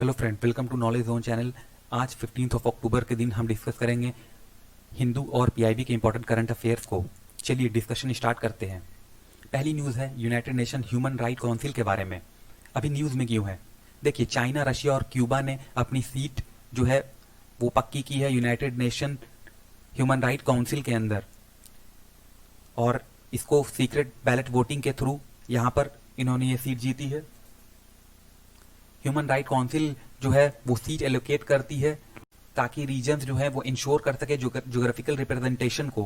Hello friend, welcome to knowledge zone channel. आज 15 अक्टूबर के दिन हम डिस्कस करेंगे हिंदू और पीआईबी के इंपॉर्टेंट करंट अफेयर्स को। चलिए डिस्कशन स्टार्ट करते हैं। पहली न्यूज़ है United nation human right council के बारे में। अभी न्यूज़ में क्यों है, देखिए, चाइना, रशिया और क्यूबा ने अपनी सीट जो है वो पक्की की है United nation human right council के अंदर, और इसको सीक्रेट बैलेट वोटिंग के थ्रू यहाँ पर इन्होंने ये सीट जीती है। ह्यूमन राइट काउंसिल जो है वो सीट एलोकेट करती है ताकि रीजन्स जो है वो इंश्योर कर सके ज्योग्राफिकल रिप्रेजेंटेशन को।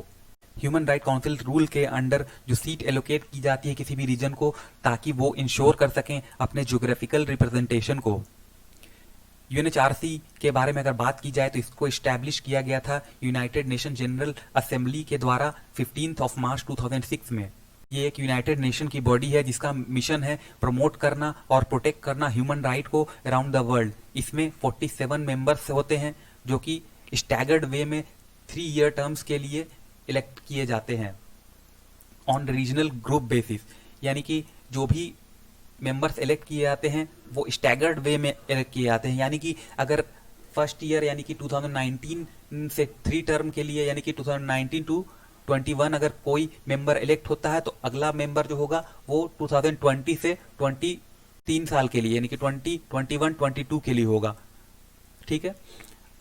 ह्यूमन राइट काउंसिल रूल के अंडर जो सीट एलोकेट की जाती है किसी भी रीजन को, ताकि वो इंश्योर कर सकें अपने ज्योग्राफिकल रिप्रेजेंटेशन को। यूएनएचआरसी के बारे में अगर बात की जाए तो इसको इस्टेब्लिश किया गया था यूनाइटेड नेशन जनरल असेंबली के द्वारा 15 मार्च 2006 में। ये एक यूनाइटेड नेशन की बॉडी है जिसका मिशन है प्रमोट करना और प्रोटेक्ट करना ह्यूमन राइट को अराउंड द वर्ल्ड। इसमें 47 मेंबर्स होते हैं जो कि स्टैगर्ड वे में 3 ईयर टर्म्स के लिए इलेक्ट किए जाते हैं ऑन रीजनल ग्रुप बेसिस। यानी कि जो भी मेंबर्स इलेक्ट किए जाते हैं वो स्टैगर्ड वे में इलेक्ट किए जाते हैं। यानी कि अगर फर्स्ट ईयर यानी कि 2019 से 3 टर्म के लिए यानी कि 2019 टू 21 अगर कोई मेंबर इलेक्ट होता है तो अगला मेंबर जो होगा वो 2020 से 23 साल के लिए यानी कि 20, 21, 22 के लिए होगा। ठीक है।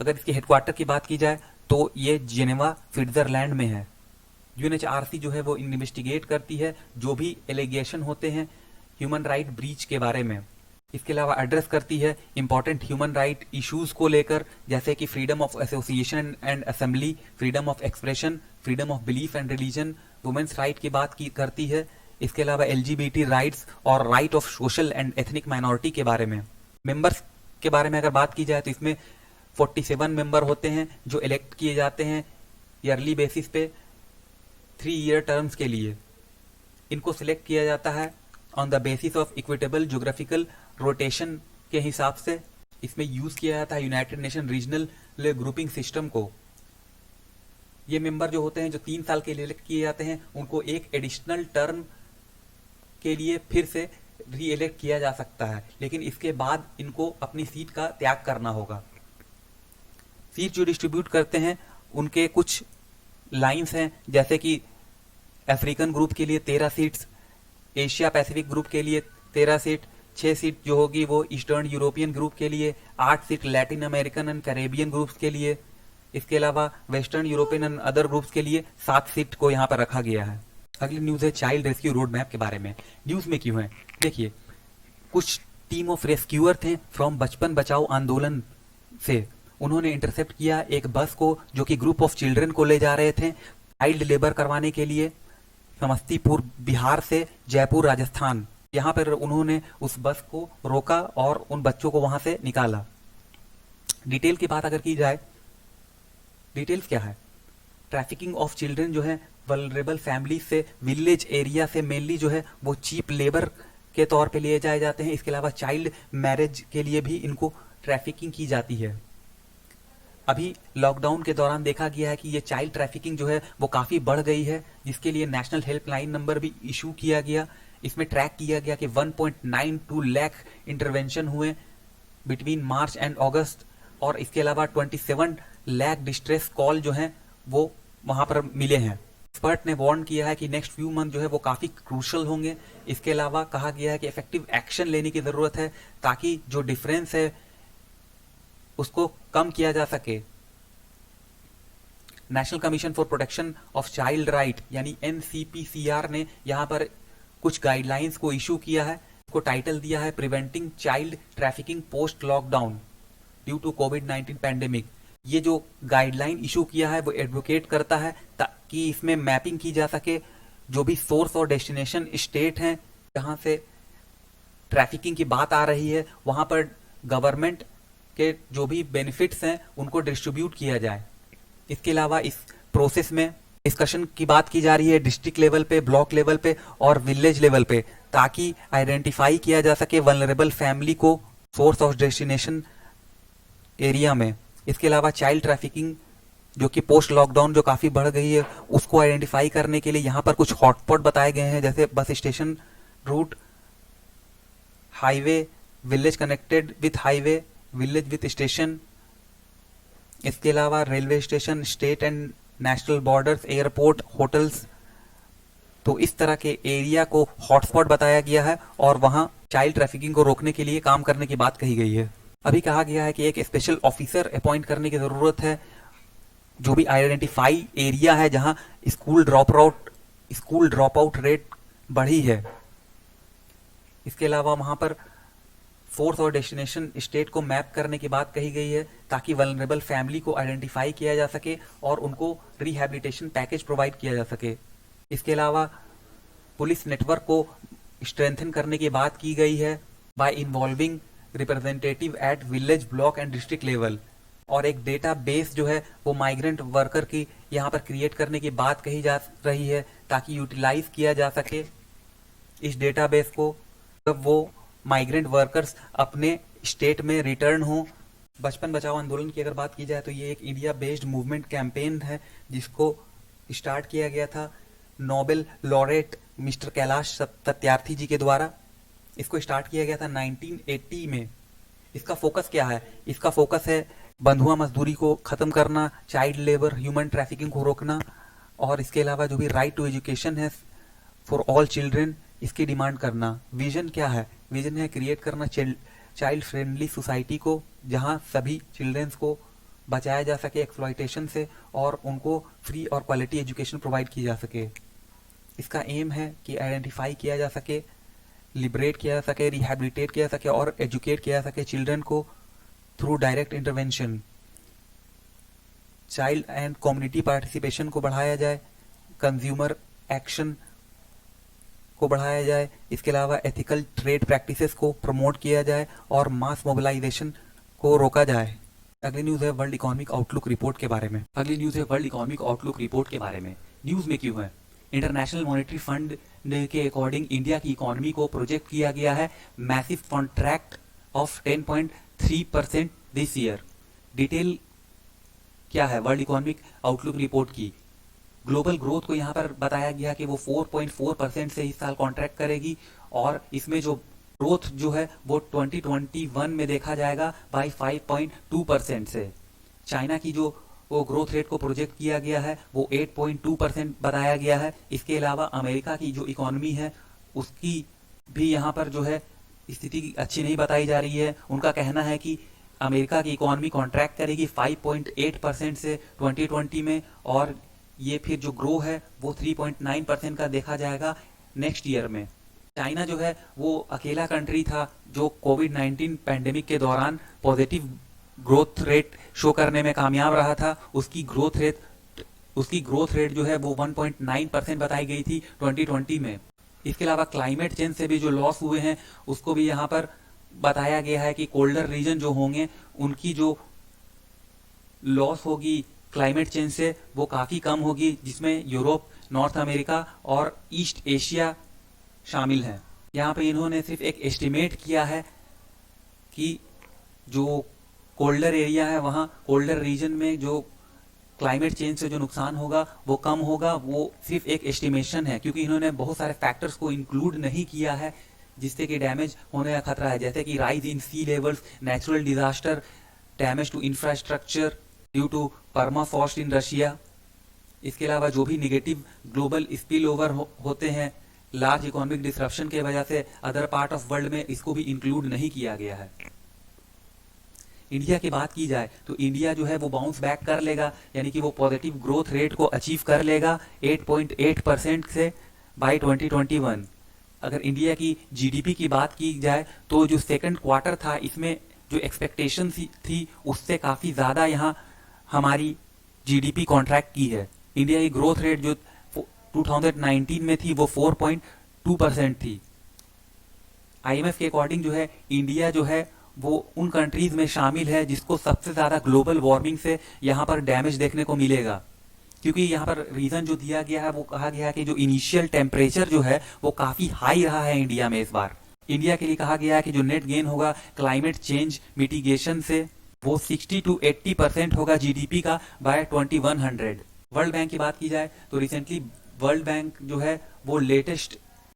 अगर इसके हेडक्वार्टर की बात की जाए तो ये जेनेवा स्विट्जरलैंड में है। यूएनएचआरसी जो है वो इन्वेस्टिगेट करती है जो भी एलिगेशन होते हैं ह्यूमन राइट ब्रीच के बारे में। इसके अलावा एड्रेस करती है इंपॉर्टेंट ह्यूमन राइट इश्यूज को लेकर, जैसे कि freedom of association and assembly, freedom of expression, freedom of belief and religion, women's right की बात की करती है। इसके अलावा एलजीबीटी राइट्स और right of social and ethnic minority के बारे में। मेंबर्स के बारे में अगर बात की जाए तो इसमें 47 मेंबर होते हैं जो इलेक्ट किए जाते हैं ईयरली बेसिस पे 3 ईयर टर्म्स के लिए। इनको सिलेक्ट किया जाता है on the basis of equitable geographical rotation के हिसाब से। इसमें यूज किया जाता है United nation regional grouping system को। ये मेंबर जो होते हैं जो 3 साल के लिए इलेक्ट किए जाते हैं उनको एक एडिशनल टर्म के लिए फिर से री इलेक्ट किया जा सकता है, लेकिन इसके बाद इनको अपनी सीट का त्याग करना होगा। सीट जो डिस्ट्रीब्यूट करते हैं उनके कुछ लाइंस हैं, जैसे कि अफ्रीकन ग्रुप के लिए 13 सीट्स, एशिया पैसिफिक ग्रुप के लिए 13 सीट, 6 सीट जो होगी वो ईस्टर्न यूरोपियन ग्रुप के लिए, 8 seat Latin American and Caribbean groups के लिए। इसके अलावा western European and other groups के लिए 7 सीट को यहाँ पर रखा गया है। अगली न्यूज है चाइल्ड रेस्क्यू रोड मैप के बारे में। न्यूज में क्यों है, देखिए, कुछ टीम ऑफ रेस्क्यूअर थे फ्रॉम बचपन बचाओ आंदोलन से। उन्होंने इंटरसेप्ट किया एक बस को जो कि ग्रुप ऑफ चिल्ड्रन को ले जा रहे थे चाइल्ड लेबर करवाने के लिए, समस्तीपुर बिहार से जयपुर राजस्थान। यहाँ पर उन्होंने उस बस को रोका और उन बच्चों को वहां से निकाला। डिटेल की बात अगर की जाए, डिटेल्स क्या है, ट्रैफिकिंग ऑफ चिल्ड्रन जो है वल्नरेबल फैमिली से विलेज एरिया से मेनली जो है वो चीप लेबर के तौर पे लिए जाए जाते हैं। इसके अलावा चाइल्ड मैरिज के लिए भी इनको ट्रैफिकिंग की जाती है। अभी लॉकडाउन के दौरान देखा गया है कि ये चाइल्ड ट्रैफिकिंग जो है वो काफी बढ़ गई है, जिसके लिए नेशनल हेल्पलाइन नंबर भी इशू किया गया। इसमें ट्रैक किया गया कि 1.92 लाख इंटरवेंशन हुए बिटवीन मार्च एंड अगस्त, और इसके अलावा 27 लाख डिस्ट्रेस कॉल जो हैं वो वहां पर मिले हैं। एक्सपर्ट ने वार्न किया है कि नेक्स्ट फ्यू मंथ जो है वो काफी क्रूशल होंगे। इसके अलावा कहा गया है कि इफेक्टिव एक्शन लेने की जरूरत है ताकि जो डिफरेंस है उसको कम किया जा सके। National commission for protection of child right यानी एनसीपीसीआर ने यहाँ पर कुछ गाइडलाइंस को इशू किया है। को टाइटल दिया है preventing child trafficking post lockdown due to कोविड-19 पैंडेमिक। ये जो गाइडलाइन इशू किया है वो एडवोकेट करता है ताकि इसमें मैपिंग की जा सके जो भी सोर्स और डेस्टिनेशन स्टेट हैं जहां से ट्रैफिकिंग की बात आ रही है, वहां पर गवर्नमेंट के जो भी बेनिफिट्स हैं उनको डिस्ट्रीब्यूट किया जाए। इसके अलावा इस प्रोसेस में डिस्कशन की बात की जा रही है डिस्ट्रिक्ट लेवल पे, ब्लॉक लेवल पे और विलेज लेवल पे, ताकि आइडेंटिफाई किया जा सके वल्नरेबल फैमिली को सोर्स ऑफ डेस्टिनेशन एरिया में। इसके अलावा चाइल्ड ट्रैफिकिंग जो कि पोस्ट लॉकडाउन जो काफी बढ़ गई है उसको आइडेंटिफाई करने के लिए यहाँ पर कुछ हॉटस्पॉट बताए गए हैं, जैसे bus station route, highway, village connected with highway, village with station, इसके अलावा railway station, state and national borders, airport, hotels. तो इस तरह के एरिया को हॉटस्पॉट बताया गया है और वहां चाइल्ड ट्रैफिकिंग को रोकने के लिए काम करने की बात कही गई है। अभी कहा गया है कि एक स्पेशल ऑफिसर अपॉइंट करने की जरूरत है जो भी आइडेंटिफाई एरिया है जहां स्कूल ड्रॉप आउट रेट बढ़ी है। इसके अलावा वहां पर सोर्स और डेस्टिनेशन स्टेट को मैप करने की बात कही गई है ताकि वल्नरेबल फैमिली को आइडेंटिफाई किया जा सके और उनको रिहैबिलिटेशन पैकेज प्रोवाइड किया जा सके। इसके अलावा पुलिस नेटवर्क को स्ट्रेंथन करने की बात की गई है bye involving representative at village, block and district level. और एक डेटा बेस जो है वो माइग्रेंट वर्कर की यहाँ पर क्रिएट करने की बात कही जा रही है ताकि यूटिलाइज किया जा सके इस डेटाबेस को जब वो माइग्रेंट वर्कर्स अपने स्टेट में रिटर्न हो। बचपन बचाओ आंदोलन की अगर बात की जाए तो ये एक इंडिया बेस्ड मूवमेंट कैंपेन है जिसको स्टार्ट किया गया था Nobel laureate mister Kailash Satyarthi ji के द्वारा। इसको स्टार्ट किया गया था 1980 में। इसका फोकस क्या है? इसका फोकस है बंधुआ मजदूरी को खत्म करना, चाइल्ड लेबर, ह्यूमन ट्रैफिकिंग को रोकना और इसके अलावा जो भी राइट टू एजुकेशन है फॉर ऑल चिल्ड्रन, इसकी डिमांड करना। विजन क्या है? विजन है क्रिएट करना चाइल्ड फ्रेंडली सोसाइटी को जहां सभी चिल्ड्रंस को बचाया जा सके एक्सप्लॉयटेशन से और उनको फ्री और क्वालिटी एजुकेशन प्रोवाइड की जा सके। इसका एम है कि आइडेंटिफाई किया जा सके, लिबरेट किया जा सके, रिहैबिलिटेट किया जा सके और एजुकेट किया जा सके चिल्ड्रन को through direct intervention. Child and community participation को बढ़ाया जाए, कंज्यूमर एक्शन को बढ़ाया जाए, इसके अलावा एथिकल ट्रेड प्रैक्टिसेस को प्रमोट किया जाए और मास मोबिलाइजेशन को रोका जाए। अगली न्यूज है वर्ल्ड इकोनॉमिक आउटलुक रिपोर्ट के बारे में। न्यूज में क्यों है? इंटरनेशनल मॉनेटरी फंड के अकॉर्डिंग इंडिया की इकोनॉमी को प्रोजेक्ट किया गया है massive contract of 10.3% this year. Detail क्या है वर्ल्ड इकोनॉमिक आउटलुक रिपोर्ट की? ग्लोबल ग्रोथ को यहाँ पर बताया गया कि वो 4.4% से इस साल कॉन्ट्रैक्ट करेगी और इसमें जो ग्रोथ जो है वो 2021 में देखा जाएगा बाई 5.2% से। चाइना की जो वो ग्रोथ रेट को प्रोजेक्ट किया गया है वो 8.2% बताया गया है। इसके अलावा अमेरिका की जो इकोनॉमी है उसकी भी यहाँ पर जो है स्थिति अच्छी नहीं बताई जा रही है। उनका कहना है कि अमेरिका की इकोनॉमी कॉन्ट्रैक्ट करेगी 5.8% से 2020 में और ये फिर जो ग्रो है वो 3.9% का देखा जाएगा नेक्स्ट ईयर में। चाइना जो है वो अकेला कंट्री था जो कोविड-19 पैंडेमिक के दौरान पॉजिटिव ग्रोथ रेट शो करने में कामयाब रहा था। उसकी ग्रोथ रेट जो है वो 1.9% बताई गई थी 2020 में। इसके अलावा क्लाइमेट चेंज से भी जो लॉस हुए हैं उसको भी यहाँ पर बताया गया है कि कोल्डर रीजन जो होंगे उनकी जो लॉस होगी क्लाइमेट चेंज से वो काफी कम होगी, जिसमें यूरोप, नॉर्थ अमेरिका और ईस्ट एशिया शामिल है। यहाँ पे इन्होंने सिर्फ एक एस्टिमेट किया है कि जो कोल्डर एरिया है वहाँ कोल्डर रीजन में जो क्लाइमेट चेंज से जो नुकसान होगा वो कम होगा। वो सिर्फ एक एस्टिमेशन है क्योंकि इन्होंने बहुत सारे फैक्टर्स को इंक्लूड नहीं किया है जिससे कि डैमेज होने का खतरा है, जैसे कि rise in sea levels, natural disaster, damage to infrastructure due to permafrost in Russia. इसके अलावा जो भी निगेटिव ग्लोबल स्पिल ओवर होते हैं लार्ज इकोनॉमिक डिसरप्शन के वजह से अदर पार्ट ऑफ वर्ल्ड में, इसको भी इंक्लूड नहीं किया गया है। इंडिया की बात की जाए तो इंडिया जो है वो बाउंस बैक कर लेगा, यानी कि वो पॉजिटिव ग्रोथ रेट को अचीव कर लेगा 8.8% से बाय 2021। अगर इंडिया की जीडीपी की बात की जाए तो जो सेकंड क्वार्टर था इसमें जो एक्सपेक्टेशन थी उससे काफी ज्यादा यहाँ हमारी जीडीपी कॉन्ट्रैक्ट की है। इंडिया की ग्रोथ रेट जो 2019 में थी वो 4.2% थी। आईएमएफ के अकॉर्डिंग जो है इंडिया जो है वो उन कंट्रीज में शामिल है जिसको सबसे ज्यादा ग्लोबल वार्मिंग से यहाँ पर डैमेज देखने को मिलेगा, क्योंकि यहाँ पर रीजन जो दिया गया है वो कहा गया है कि जो इनिशियल टेम्परेचर जो है वो काफी हाई रहा है इंडिया में इस बार। इंडिया के लिए कहा गया है कि जो नेट गेन होगा क्लाइमेट चेंज मिटिगेशन से वो 60 to 80% होगा जीडीपी का बाय 2100। वर्ल्ड बैंक की बात की जाए तो रिसेंटली वर्ल्ड बैंक जो है वो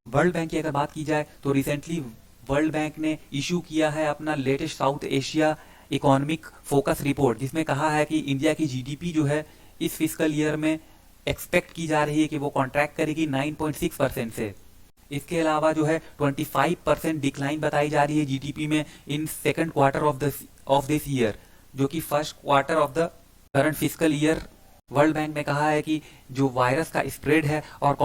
वर्ल्ड बैंक की अगर बात की जाए तो रिसेंटली वर्ल्ड बैंक ने इशू किया है अपना latest south Asia economic focus report, जिसमें कहा है कि इंडिया की जीडीपी जो है इस फिस्कल ईयर में एक्सपेक्ट की जा रही है कि वो कॉन्ट्रैक्ट करेगी 9.6% से। इसके अलावा जो है 25% डिक्लाइन बताई जा रही है जीडीपी में in second quarter of this year, जो कि first quarter of the current fiscal year. World bank ने कहा है कि जो वायरस का स्प्रेड है और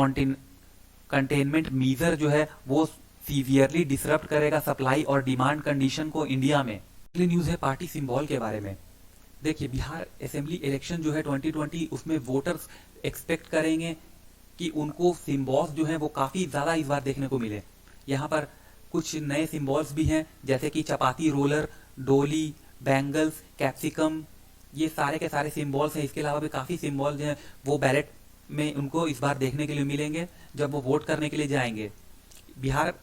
कंटेनमेंट मीजर जो है वो सीवियरली डिसरप्ट करेगा सप्लाई और डिमांड कंडीशन को इंडिया में। अगली न्यूज है पार्टी सिंबल के बारे में। देखिए, बिहार असेंबली इलेक्शन जो है 2020, उसमें वोटर्स एक्सपेक्ट करेंगे कि उनको सिंबल्स जो हैं वो काफी ज्यादा इस बार देखने को मिले। यहाँ पर कुछ नए सिंबल्स भी हैं, जैसे कि चपाती रोलर, डोली, बैंगल्स, कैप्सिकम, ये सारे के सारे सिंबल्स हैं। इसके अलावा भी काफी सिंबल्स हैं, वो बैलेट में उनको इस बार देखने के लिए मिलेंगे जब वो वोट करने के लिए जाएंगे। बिहार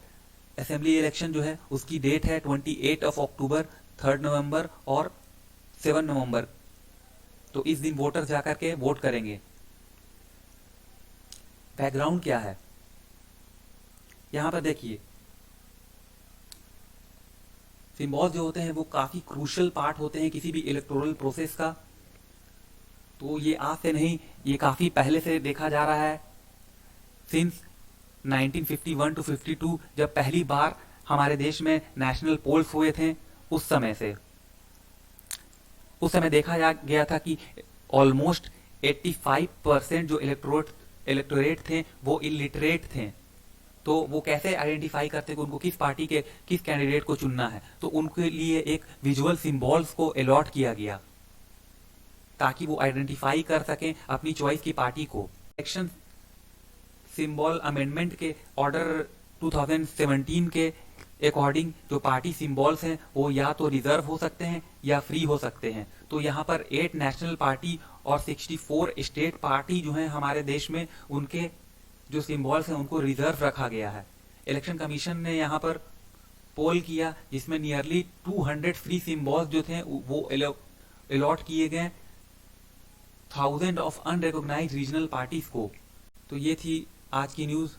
असेंबली इलेक्शन जो है उसकी डेट है 28 अक्टूबर, 3 नवंबर और 7 नवंबर। तो इस दिन वोटर जाकर के वोट करेंगे। बैकग्राउंड क्या है यहां पर देखिए, सिंबल्स जो होते हैं वो काफी क्रूशियल पार्ट होते हैं किसी भी इलेक्टोरल प्रोसेस का। तो ये आज से नहीं, ये काफी पहले से देखा जा रहा है, सिंस 1951 टू 52, जब पहली बार हमारे देश में नेशनल पोल्स हुए थे। उस समय देखा गया था कि ऑलमोस्ट 85% जो इलेक्टोरेट थे वो इलिटरेट थे। तो वो कैसे आइडेंटिफाई करते कि उनको किस पार्टी के किस कैंडिडेट को चुनना है, तो उनके लिए एक विजुअल सिंबल्स को अलॉट किया गया ताकि वो आइडेंटिफाई कर सकें अपनी चॉइस की पार्टी को। इलेक्शन सिंबल अमेंडमेंट के ऑर्डर 2017 के अकॉर्डिंग जो पार्टी सिंबल्स हैं वो या तो रिजर्व हो सकते हैं या फ्री हो सकते हैं। तो यहाँ पर 8 नेशनल पार्टी और 64 स्टेट पार्टी जो हैं हमारे देश में, उनके जो सिंबल्स हैं उनको रिजर्व रखा गया है। इलेक्शन कमीशन ने यहाँ पर पोल किया जिसमें नियरली 200 फ्री सिंबल्स जो थे वो अलॉट किए गए 1000 ऑफ अनरिकॉग्नाइज्ड रीजनल पार्टीज को। तो ये थी आज की news.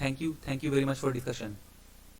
Thank you very much for discussion.